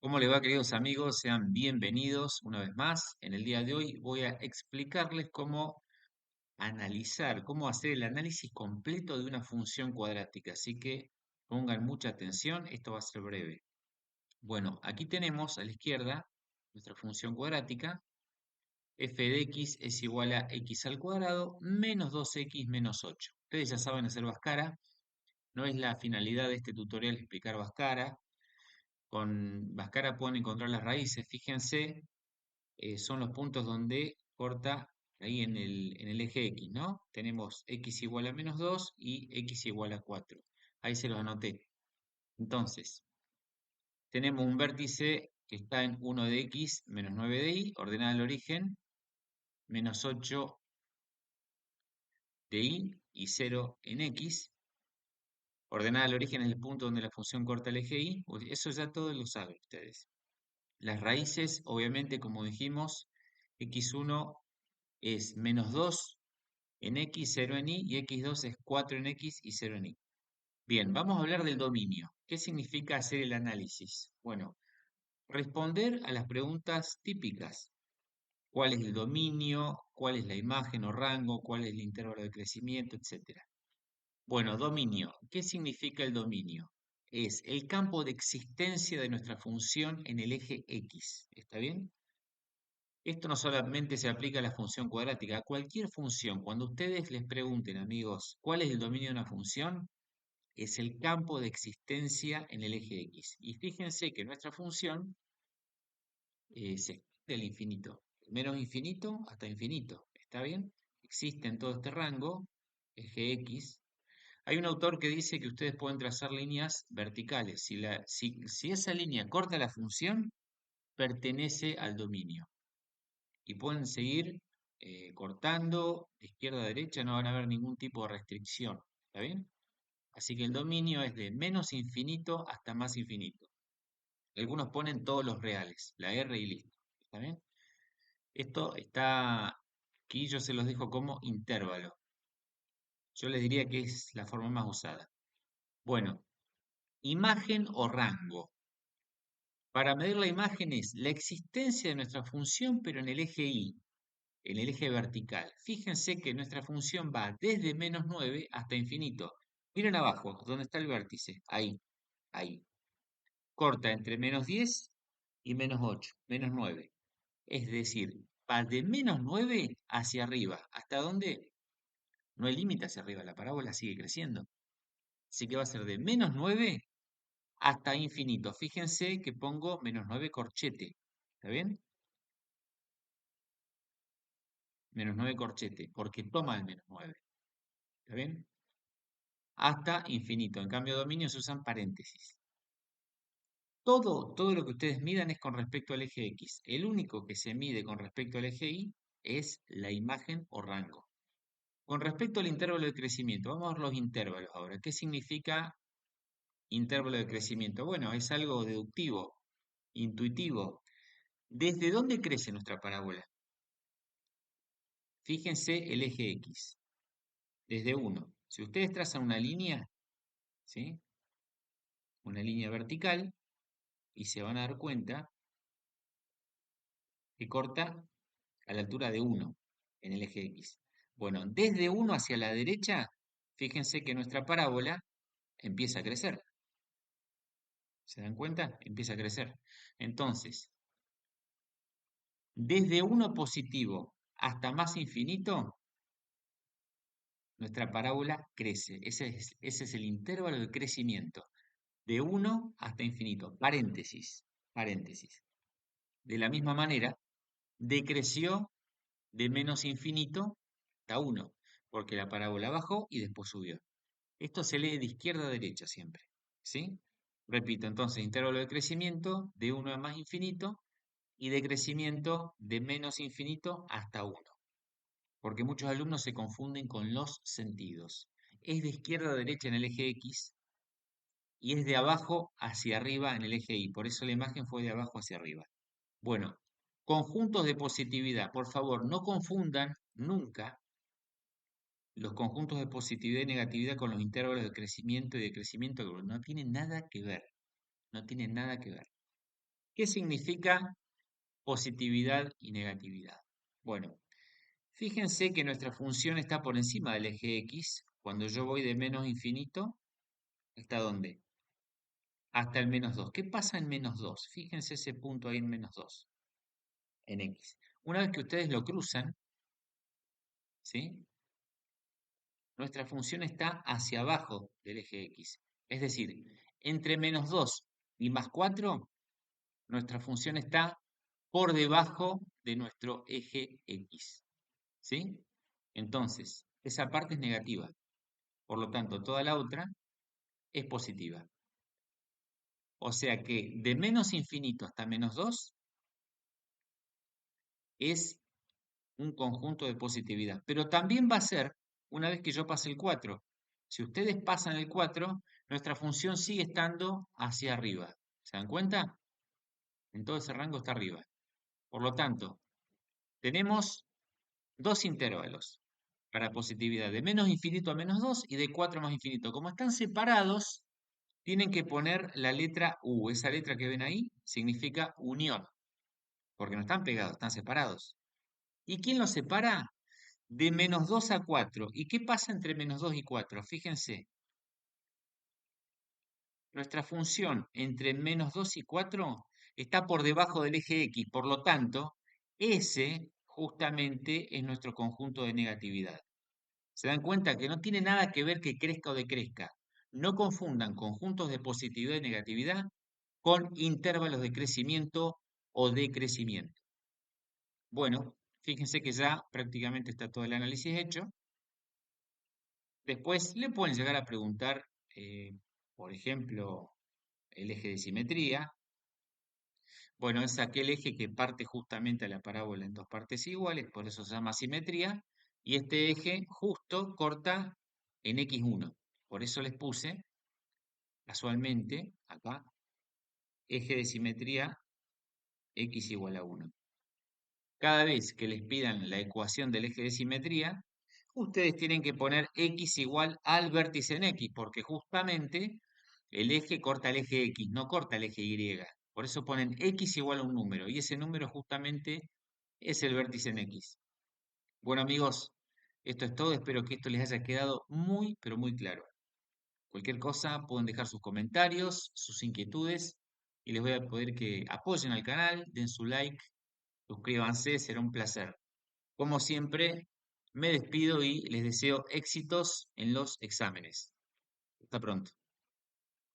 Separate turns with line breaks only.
¿Cómo les va, queridos amigos? Sean bienvenidos una vez más. En el día de hoy voy a explicarles cómo analizar, cómo hacer el análisis completo de una función cuadrática. Así que pongan mucha atención, esto va a ser breve. Bueno, aquí tenemos a la izquierda nuestra función cuadrática. F de x es igual a x al cuadrado menos 2x menos 8. Ustedes ya saben hacer Bhaskara. No es la finalidad de este tutorial explicar Bhaskara. Con Bhaskara pueden encontrar las raíces. Fíjense, son los puntos donde corta ahí en el eje X, ¿no? Tenemos X igual a menos 2 y X igual a 4. Ahí se los anoté. Entonces, tenemos un vértice que está en 1 de X menos 9 de Y, ordenada al origen, menos 8 de Y 0 en X. Ordenada al origen es el punto donde la función corta el eje Y. Pues eso ya todos lo saben ustedes. Las raíces, obviamente, como dijimos, x1 es menos 2 en X, 0 en Y, y X2 es 4 en X y 0 en Y. Bien, vamos a hablar del dominio. ¿Qué significa hacer el análisis? Bueno, responder a las preguntas típicas. ¿Cuál es el dominio? ¿Cuál es la imagen o rango? ¿Cuál es el intervalo de crecimiento? Etcétera. Bueno, dominio. ¿Qué significa el dominio? Es el campo de existencia de nuestra función en el eje X. ¿Está bien? Esto no solamente se aplica a la función cuadrática, a cualquier función. Cuando ustedes les pregunten, amigos, ¿cuál es el dominio de una función? Es el campo de existencia en el eje X. Y fíjense que nuestra función se extiende al infinito, menos infinito hasta infinito. ¿Está bien? Existe en todo este rango, eje X. Hay un autor que dice que ustedes pueden trazar líneas verticales. Si esa línea corta la función, pertenece al dominio. Y pueden seguir cortando de izquierda a derecha, no van a haber ningún tipo de restricción. ¿Está bien? Así que el dominio es de menos infinito hasta más infinito. Algunos ponen todos los reales, la R y listo. ¿Está bien? Esto está aquí, yo se los dejo como intervalo. Yo les diría que es la forma más usada. Bueno, imagen o rango. Para medir la imagen es la existencia de nuestra función, pero en el eje Y, en el eje vertical. Fíjense que nuestra función va desde menos 9 hasta infinito. Miren abajo, donde está el vértice. Ahí, ahí. Corta entre menos 10 y menos 8, menos 9. Es decir, va de menos 9 hacia arriba. ¿Hasta dónde? No hay límite hacia arriba, la parábola sigue creciendo. Así que va a ser de menos 9 hasta infinito. Fíjense que pongo menos 9 corchete. ¿Está bien? Menos 9 corchete, porque toma el menos 9. ¿Está bien? Hasta infinito. En cambio, dominio se usan paréntesis. Todo lo que ustedes midan es con respecto al eje X. El único que se mide con respecto al eje Y es la imagen o rango. Con respecto al intervalo de crecimiento, vamos a ver los intervalos ahora. ¿Qué significa intervalo de crecimiento? Bueno, es algo deductivo, intuitivo. ¿Desde dónde crece nuestra parábola? Fíjense el eje X, desde 1. Si ustedes trazan una línea, ¿sí? Una línea vertical, y se van a dar cuenta que corta a la altura de 1 en el eje X. Bueno, desde 1 hacia la derecha, fíjense que nuestra parábola empieza a crecer. ¿Se dan cuenta? Empieza a crecer. Entonces, desde 1 positivo hasta más infinito, nuestra parábola crece. Ese es el intervalo de crecimiento. De 1 hasta infinito. Paréntesis. Paréntesis. De la misma manera, decreció de menos infinito hasta 1, porque la parábola bajó y después subió. Esto se lee de izquierda a derecha siempre, ¿sí? Repito, entonces, intervalo de crecimiento de 1 a más infinito y de crecimiento de menos infinito hasta 1, porque muchos alumnos se confunden con los sentidos. Es de izquierda a derecha en el eje X y es de abajo hacia arriba en el eje Y, por eso la imagen fue de abajo hacia arriba. Bueno, conjuntos de positividad, por favor, no confundan nunca los conjuntos de positividad y negatividad con los intervalos de crecimiento y decrecimiento, que no tienen nada que ver, no tienen nada que ver. ¿Qué significa positividad y negatividad? Bueno, fíjense que nuestra función está por encima del eje X. Cuando yo voy de menos infinito, ¿está dónde? Hasta el menos 2. ¿Qué pasa en menos 2? Fíjense ese punto ahí en menos 2, en X. Una vez que ustedes lo cruzan, ¿sí? Nuestra función está hacia abajo del eje X. Es decir, entre menos 2 y más 4, nuestra función está por debajo de nuestro eje X. ¿Sí? Entonces, esa parte es negativa. Por lo tanto, toda la otra es positiva. O sea que de menos infinito hasta menos 2 es un conjunto de positividad. Pero también va a ser una vez que yo pase el 4. Si ustedes pasan el 4, nuestra función sigue estando hacia arriba. ¿Se dan cuenta? En todo ese rango está arriba. Por lo tanto, tenemos dos intervalos para positividad, de menos infinito a menos 2 y de 4 más infinito. Como están separados, tienen que poner la letra U. Esa letra que ven ahí significa unión, porque no están pegados, están separados. ¿Y quién los separa? De menos 2 a 4. ¿Y qué pasa entre menos 2 y 4? Fíjense, nuestra función entre menos 2 y 4 está por debajo del eje X, por lo tanto, ese justamente es nuestro conjunto de negatividad. ¿Se dan cuenta que no tiene nada que ver que crezca o decrezca? No confundan conjuntos de positividad y negatividad con intervalos de crecimiento o decrecimiento. Bueno, fíjense que ya prácticamente está todo el análisis hecho. Después le pueden llegar a preguntar, por ejemplo, el eje de simetría. Bueno, es aquel eje que parte justamente a la parábola en dos partes iguales, por eso se llama simetría. Y este eje justo corta en x1. Por eso les puse casualmente acá eje de simetría x igual a 1. Cada vez que les pidan la ecuación del eje de simetría, ustedes tienen que poner x igual al vértice en x, porque justamente el eje corta el eje x, no corta el eje y. Por eso ponen x igual a un número, y ese número justamente es el vértice en x. Bueno amigos, esto es todo, espero que esto les haya quedado muy, pero muy claro. Cualquier cosa pueden dejar sus comentarios, sus inquietudes, y les voy a pedir que apoyen al canal, den su like, suscríbanse, será un placer. Como siempre, me despido y les deseo éxitos en los exámenes. Hasta pronto.